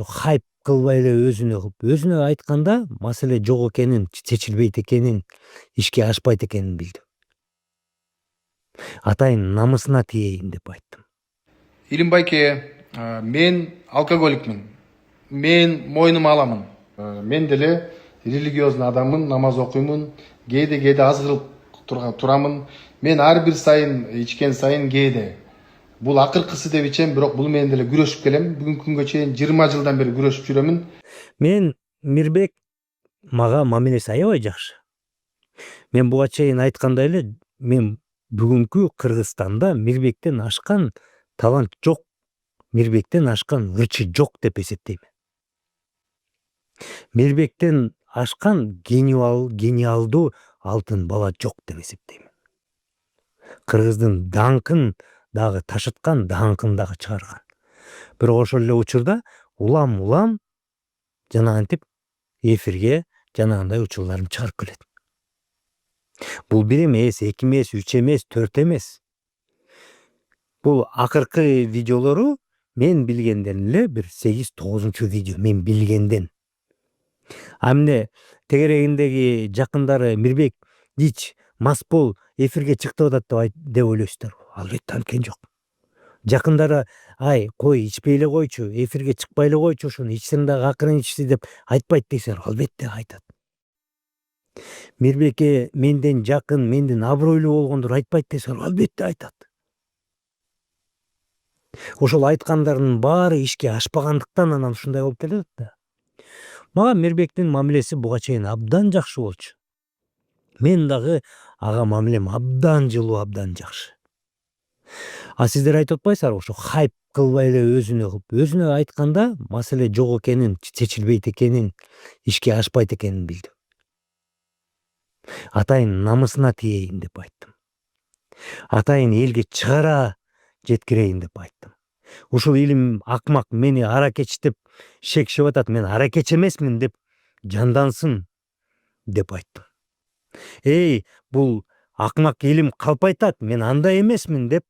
хайп кылбай эле өзүнө айтканда маселе жок экенин, чечилбейт экенин, ишке ашпайт экенин билдим. Атайын намысына тиейин деп айттым. Илим байке, мен алкоголикмин. Мен мойнума аламын. Мен деле религиозный адаммын, намаз окуймун. Кээде аз кылып турамын. Мен ар бир сайын ичкен сайын кээде. Бул акыркысы деп ичем, бирок бул менен деле күрөшүп келем. Бүгүнкү күнгө чейин 20 жылдан бери күрөшүп жүрөмүн. Мен Мирбек мага мамилеси аябай жакшы. Мен буга чейин айткандай эле, мен бүгүнкү Кыргызстанда Мирбектен ашкан талант жок, Мирбектен ашкан ырчы жок деп эсептейм. Мирбектен ашкан гениалдуу алтын бала жок деп эсептейм. Кыргыздын даңкын дагы ташыткан, даңкын дагы чыгарган. Бирок ошол эле учурда улам жанагынтип эфирге жанагындай учурларын чыгарып келет. Бул 1 эмес, 2 эмес, 3 эмес, 4 эмес. Бул акыркы видеолору мен билгенден эле бир 8-9 видео мен билгенден. Эмне тегерегиндеги жакындары Мирбек ич мас бол эфирге чыктып атат деп ойлойсуздар. Албетте анткени жок. Жакындары ай кой ичпей эле койчу, эфирге чыкпай эле койчу, ушуну ичсең дагы акырын ичти деп айтпайт десеңер, албетте айтат. Мирбекке менден жакын, менден абройлуу болгондор айтпайт десеңер, албетте айтат. Ошол айткандарынын баары ишке ашпагандыктан анан ушундай болуп келет да. Мага Мирбектин мамилеси буга чейин абдан жакшы болчу. Мен дагы ага мамилем абдан жылуу, абдан жакшы. А сиздер айтып атпайсыздарбы, ошо хайп кылбай эле өзүнө айтканда маселе жок экенин, чечилбейт экенин, ишке ашпайт экенин билдим. Атайын намысына тиейин деп айттым. Атайын элге чыгара жеткирейин деп айттым. Ушул илим акмак мени аракеч деп шекшеп атат, мен аракеч эмесмин деп жандансын деп айттым. Бул акмак илим калпайтат, мен андай эмесмин деп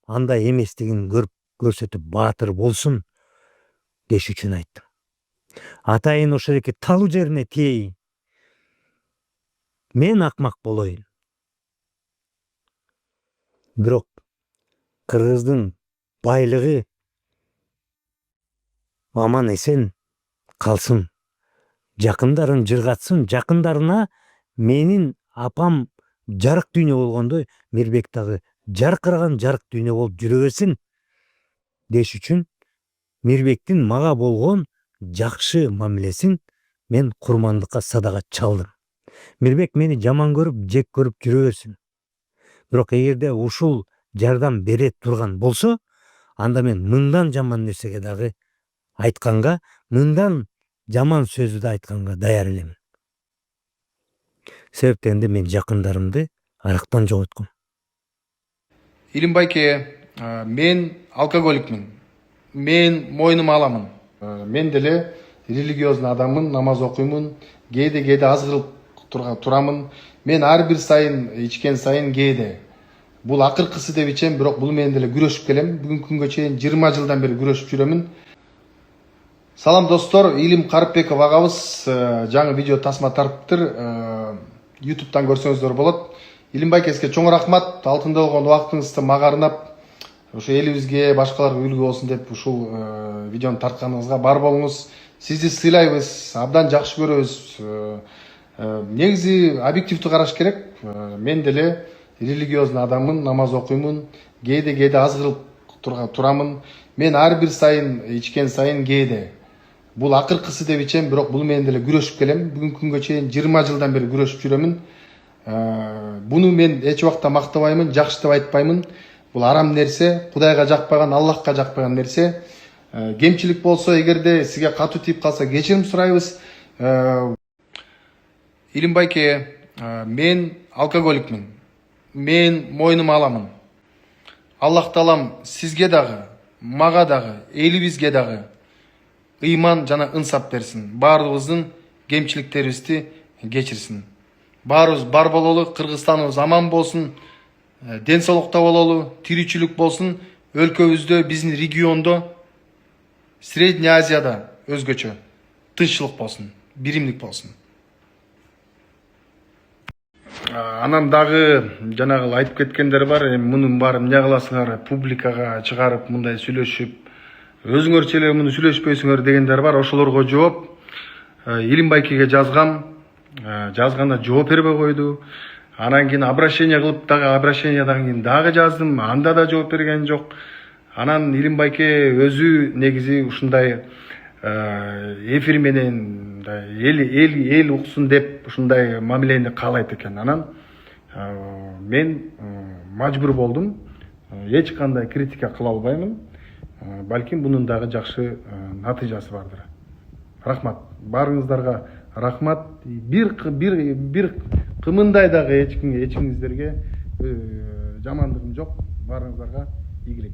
андай эместигин көрсөтүп баатыр болсун деш үчүн айттым. Атайын ошол эки талуу жерине тиейин. Мен акмак болоюн. Бирок Кыргыздын байлыгы аман эсен калсын. Жакындарын жыргатсын, жакындарына менин апам жарык дүйнө болгондой, Мирбек дагы жаркыраган жарык дүйнө болуп жүрө берсин деш үчүн Мирбектин мага болгон жакшы мамилесин мен курмандыкка садага чалдым. Мирбек мени жаман көрүп, жек көрүп жүрө берсин. Бирок эгерде ушул жардам бере турган болсо, анда мен мындан жаман нерсеге дагы айтканга, мындан жаман сөздү да айтканга даяр элемин. Себептен де мен жакындарымды арактан жоготком. Илим байке, мен алкоголикмин. Мен мойнума аламын. Мен деле религиозный адаммын, намаз окуймун. Кээде аз кылып турамын. Мен ар бир сайын ичкен сайын кээде. Бул акыркысы деп ичем, бирок бул менен деле күрөшүп келем. Бүгүнкү күнгө чейин 20 жылдан бери күрөшүп жүрөмүн. Салам достор, Илим Карыпбеков агабыз жаңы видео тасма тарптыр. YouTube'дан көрсөңүздөр болот. Илим байкеске чоң рахмат. Алтында болгон убактыңызды мага арнап, ушу элибизге, башкаларга үлгү болсун деп ушул видеону тартканыңызга бар болуңуз. Сизди сыйлайбыз, абдан жакшы көрөбүз. Негизи объективдүү караш керек. Мен деле религиозный адаммын, намаз окуймун. Кээде аз кылып турамын. Мен ар бир сайын ичкен сайын кээде. Бул акыркысы деп ичем, бирок бул менен деле күрөшүп келем. Бүгүнкү күнгө чейин 20 жылдан бери күрөшүп жүрөмүн. Буну мен эч убакта мактабаймын, жакшы деп айтпаймын. Бул арам нерсе, Кудайга жакпаган, Аллахка жакпаган нерсе. Кемчилик болсо, эгерде сизге катуу тийип калса, кечирим сурайбыз. Илим байке, мен алкоголикмин. Мен мойнума аламын. Аллах таалам сизге дагы, мага дагы, элибизге дагы ыйман жана ынсап берсин. Баарыбыздын кемчиликтерибизди кечирсин. Баарыбыз бар бололу, Кыргызстаныбыз аман болсун, ден соолукта бололу, тиричилик болсун. Өлкөбүздө, биздин региондо, Средняя Азияда өзгөчө тынччылык болсун, биримдик болсун. Анан дагы жанагы айтып кеткендер бар, эми мунун баарын эмне кыласыңар, публикага чыгарып мындай сүйлөшүп, өзүңөрчү эле муну сүйлөшпөйсүңөр дегендер бар. Ошолорго жооп Илимбайкеге жазгам, жазганда жооп бербей койду. Анан кийин обращение кылып обращениядан кийин дагы жаздым, анда да жооп берген жок. Анан Илимбайке өзү негизи ушундай эфир менен эл уксун деп ушундай мамилени каалайт экен. Анан мен мажбур болдум. Эч кандай критика кыла албаймын. Балким бунун дагы жакшы натыйжасы бардыр. Рахмат. Баарыңыздарга рахмат. Бир кымындай дагы эч кимиңиздерге жамандыгым жок. Баарыңыздарга ийгилик.